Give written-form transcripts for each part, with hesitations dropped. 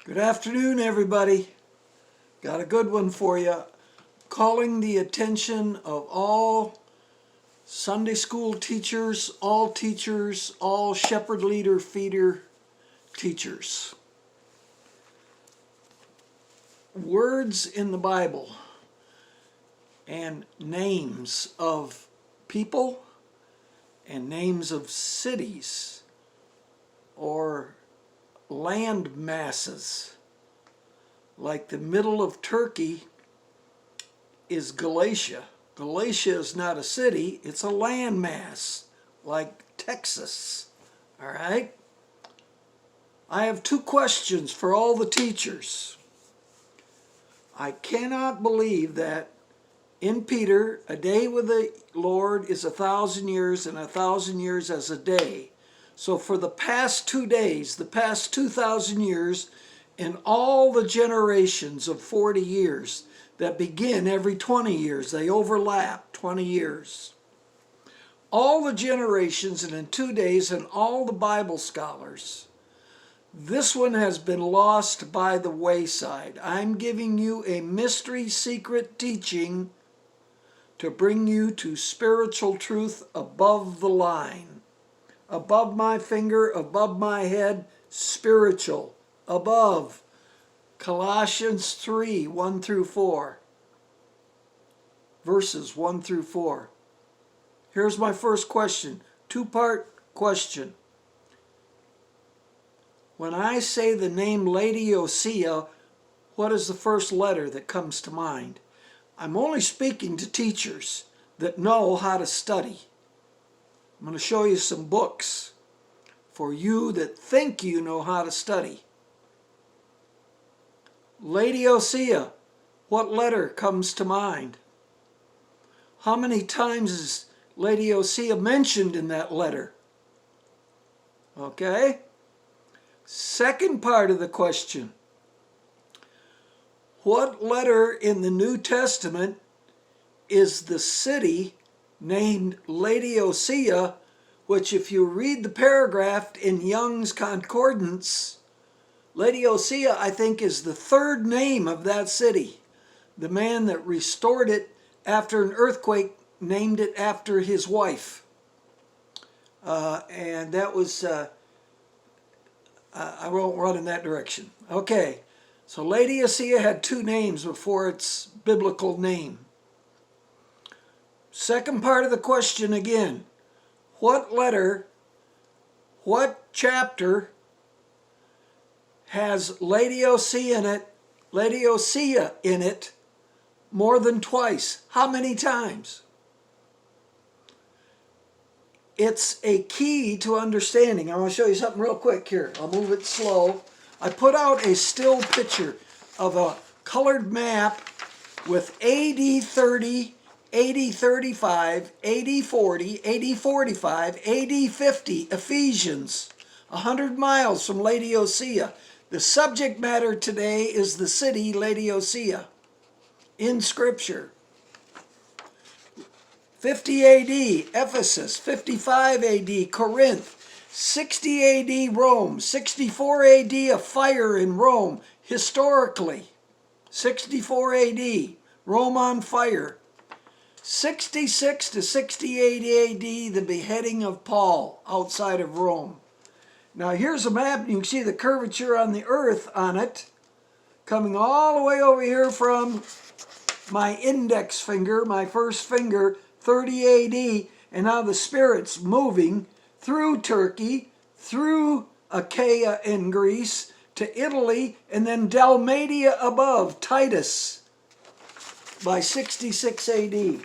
Good afternoon, everybody. Got a good one for you. Calling the attention of all Sunday school teachers, all shepherd leader feeder teachers. Words in the Bible and names of people and names of cities or land masses. Like the middle of Turkey is Galatia. Galatia is not a city, it's a land mass, like Texas. All right? I have two questions for all the teachers. I cannot believe that in Peter, a day with the Lord is 1,000 years, and 1,000 years as a day. So for the past 2 days, the past 2,000 years, and all the generations of 40 years that begin every 20 years, they overlap 20 years. All the generations, and in 2 days, and all the Bible scholars, this one has been lost by the wayside. I'm giving you a mystery secret teaching to bring you to spiritual truth above the line. Above my finger, above my head, spiritual, above. Colossians 3, 1 through 4. Verses 1 through 4. Here's my first question, two-part question. When I say the name LAODICEA, what is the first letter that comes to mind? I'm only speaking to teachers that know how to study. I'm going to show you some books for you that think you know how to study. LAODICEA, what letter comes to mind? How many times is LAODICEA mentioned in that letter? Okay? Second part of the question. What letter in the New Testament is the city named LAODICEA, which if you read the paragraph in Young's Concordance, LAODICEA, I think, is the third name of that city. The man that restored it after an earthquake named it after his wife. And that was, I won't run in that direction. Okay, so LAODICEA had two names before its biblical name. Second part of the question again. What letter, what chapter has LAODICEA in it more than twice? How many times? It's a key to understanding. I want to show you something real quick here. I'll move it slow. I put out a still picture of a colored map with AD 30, AD 35, AD 40, AD 45, AD 50, Ephesians, 100 miles from LAODICEA. The subject matter today is the city LAODICEA in Scripture. 50 AD, Ephesus. 55 AD, Corinth. 60 AD, Rome. 64 AD, a fire in Rome, historically. 64 AD, Rome on fire. 66 to 68 AD, the beheading of Paul outside of Rome. Now here's a map, and you can see the curvature on the earth on it, coming all the way over here from my index finger, my first finger, 30 AD, and now the Spirit's moving through Turkey, through Achaia in Greece, to Italy, and then Dalmatia above, Titus, by 66 AD.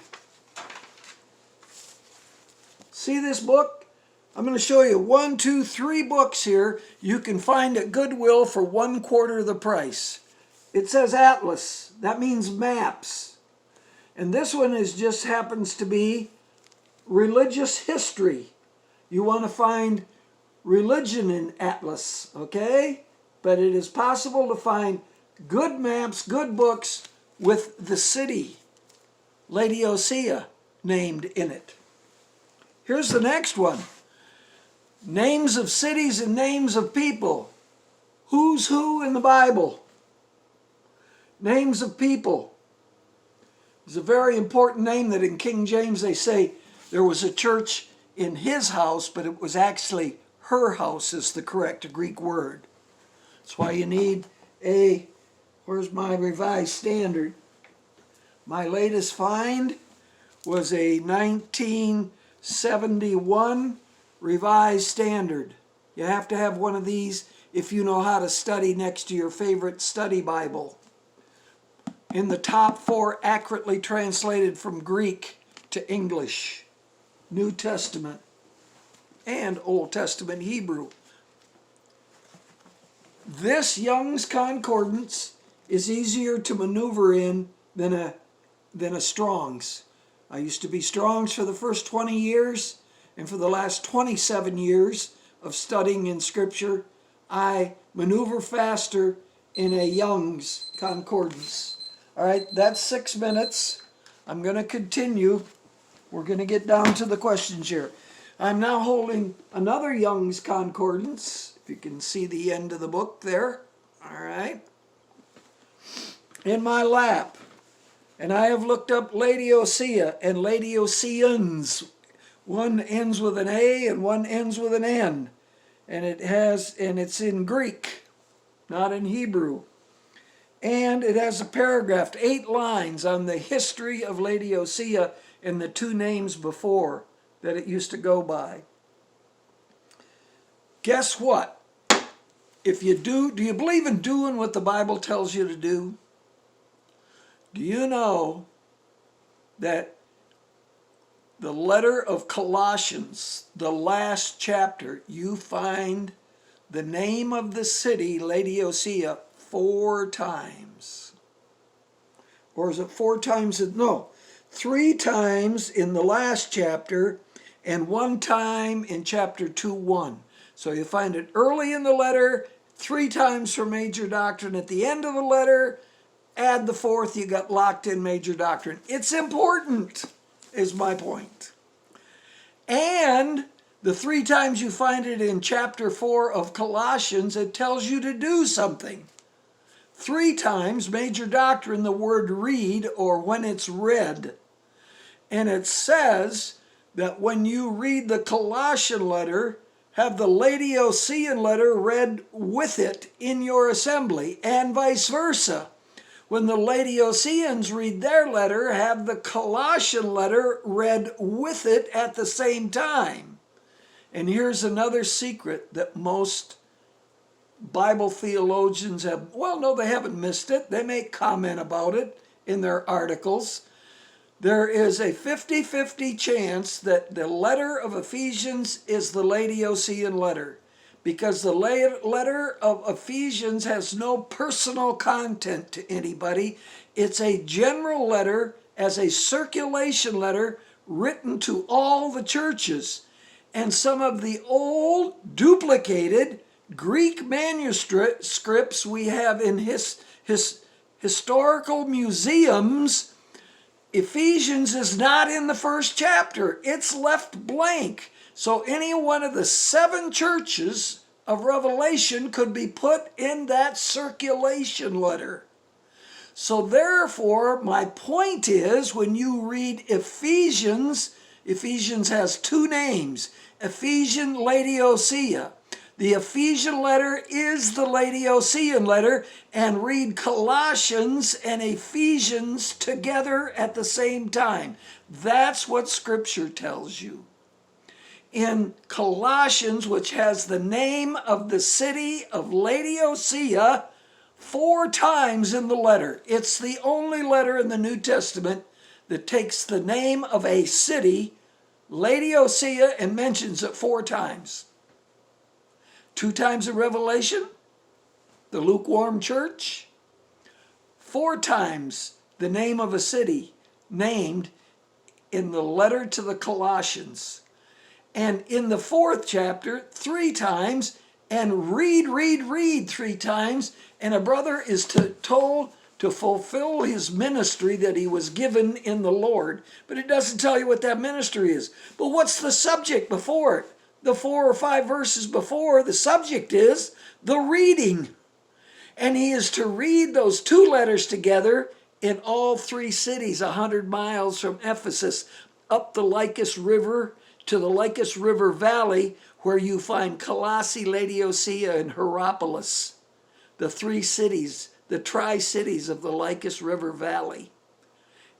See this book? I'm going to show you 1, 2, 3 books here you can find at Goodwill for 1/4 the price. It says Atlas. That means maps. And this one just happens to be religious history. You want to find religion in Atlas, okay? But it is possible to find good maps, good books with the city LAODICEA named in it. Here's the next one. Names of cities and names of people. Who's who in the Bible? Names of people. It's a very important name that in King James they say there was a church in his house, but it was actually her house is the correct Greek word. That's why you need a, where's my Revised Standard? My latest find was a 1971 Revised Standard. You have to have one of these if you know how to study next to your favorite study Bible. In the top 4 accurately translated from Greek to English, New Testament and Old Testament Hebrew. This Young's Concordance is easier to maneuver in than a Strong's. I used to be Strong's for the first 20 years, and for the last 27 years of studying in Scripture, I maneuver faster in a Young's Concordance. All right, that's 6 minutes. I'm going to continue. We're going to get down to the questions here. I'm now holding another Young's Concordance, if you can see the end of the book there. All right. In my lap. And I have looked up Laodicea and Laodiceans. One ends with an A and one ends with an N. And it's in Greek, not in Hebrew. And it has a paragraph, 8 lines on the history of Laodicea and the 2 names before that it used to go by. Guess what? If you do you believe in doing what the Bible tells you to do? Do you know that the letter of Colossians, the last chapter, you find the name of the city, Laodicea, 4 times? Or is it 4 times? No, 3 times in the last chapter and 1 time in chapter 2:1. So you find it early in the letter, 3 times for major doctrine. At the end of the letter, add the 4th, you got locked in major doctrine. It's important, is my point. And the 3 times you find it in chapter 4 of Colossians, it tells you to do something. 3 times, major doctrine, the word read, or when it's read. And it says that when you read the Colossian letter, have the Laodicean letter read with it in your assembly, and vice versa. When the Laodiceans read their letter, have the Colossian letter read with it at the same time. And here's another secret that most Bible theologians have, well, no, they haven't missed it. They may comment about it in their articles. There is a 50-50 chance that the letter of Ephesians is the Laodicean letter, because the letter of Ephesians has no personal content to anybody. It's a general letter as a circulation letter written to all the churches. And some of the old duplicated Greek manuscripts we have in historical museums, Ephesians is not in the first chapter. It's left blank. So any one of the 7 churches of Revelation could be put in that circulation letter. So therefore, my point is, when you read Ephesians, Ephesians has 2 names, Ephesian, Laodicea. The Ephesian letter is the Laodicean letter, and read Colossians and Ephesians together at the same time. That's what Scripture tells you. In Colossians, which has the name of the city of Laodicea 4 times in the letter. It's the only letter in the New Testament that takes the name of a city, Laodicea, and mentions it 4 times. 2 times in Revelation, the lukewarm church. 4 times the name of a city named in the letter to the Colossians. And in the 4th chapter, 3 times, and read 3 times, and a brother is told to fulfill his ministry that he was given in the Lord. But it doesn't tell you what that ministry is. But what's the subject before it? The 4 or 5 verses before, the subject is the reading. And he is to read those two letters together in all three cities, 100 miles from Ephesus, up the Lycus River to the Lycus River Valley, where you find Colossae, Laodicea, and Hierapolis, the three cities, the tri-cities of the Lycus River Valley.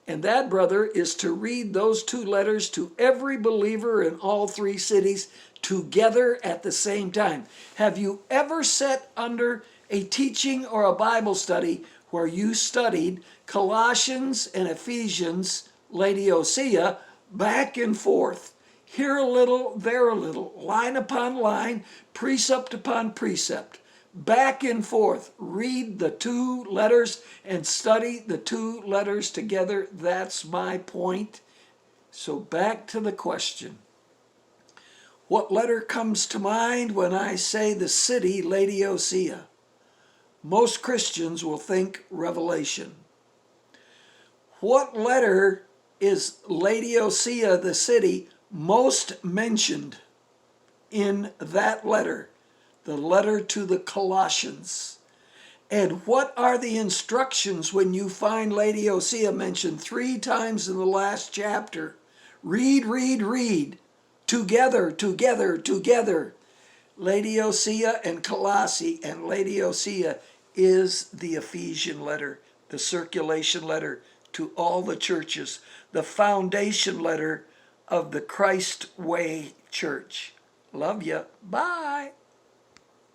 And that, brother, is to read those two letters to every believer in all three cities together at the same time. Have you ever sat under a teaching or a Bible study where you studied Colossians and Ephesians, Laodicea, back and forth? Here a little, there a little, line upon line, precept upon precept, back and forth. Read the two letters and study the two letters together. That's my point. So back to the question. What letter comes to mind when I say the city Laodicea? Most Christians will think Revelation. What letter is Laodicea, the city, most mentioned in that letter? The letter to the Colossians. And what are the instructions when you find Laodicea mentioned 3 times in the last chapter? Read, read, read. Together, together, together. Laodicea and Colossae, and Laodicea is the Ephesian letter, the circulation letter to all the churches, the foundation letter of the Christ Way Church. Love ya. Bye.